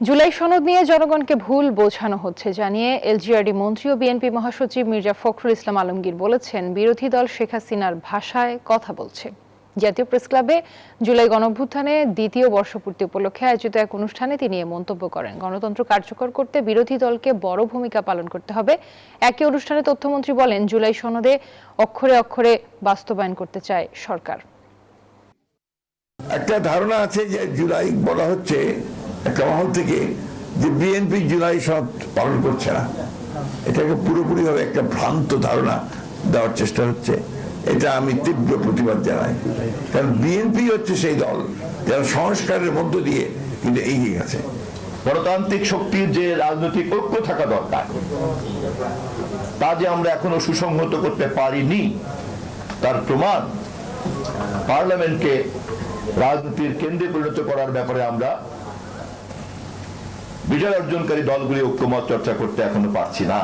জুলাই সনদ নিয়ে জনগণকে ভুল বোঝানো হচ্ছে জানিয়ে এলজিআরডি মন্ত্রী ও বিএনপি মহাসচিব মির্জা ফখরুল ইসলাম আলমগীর বলেছেন, বিরোধী দল শেখ হাসিনার ভাষায় কথা বলছে। জাতীয় প্রেসক্লাবে জুলাই গণঅভ্যুত্থানে দ্বিতীয় বর্ষপূর্তি উপলক্ষে আয়োজিত এক অনুষ্ঠানে তিনি এ মন্তব্য করেন। গণতন্ত্র কার্যকর করতে বিরোধী দলকে বড় ভূমিকা পালন করতে হবে। একই অনুষ্ঠানে তথ্যমন্ত্রী বলেন, জুলাই সনদে অক্ষরে অক্ষরে বাস্তবায়ন করতে চায় সরকার। একটা ধারণা আছে যে জুলাই বলা হচ্ছে একটা মহল থেকে যে বিএনপি জুলাই সনদ পালন করছে না। এটাকে পুরোপুরি ভাবে একটা ভ্রান্ত ধারণা দেওয়ার চেষ্টা হচ্ছে। এটা আমি তীব্র প্রতিবাদ জানাই, কারণ বিএনপি হচ্ছে সেই দল যারা সংস্কারের মধ্য দিয়ে কিন্তু এগিয়ে গেছে। গণতান্ত্রিক শক্তির যে রাজনৈতিক ঐক্য থাকা দরকার, তা যে আমরা এখনো সুসংহত করতে পারিনি, তার প্রমাণ পার্লামেন্টকে রাজনীতির কেন্দ্রে পরিণত করার ব্যাপারে আমরা বিজয় অর্জনকারী দলগুলি ঐক্যমত চর্চা করতে এখনো পারছি না।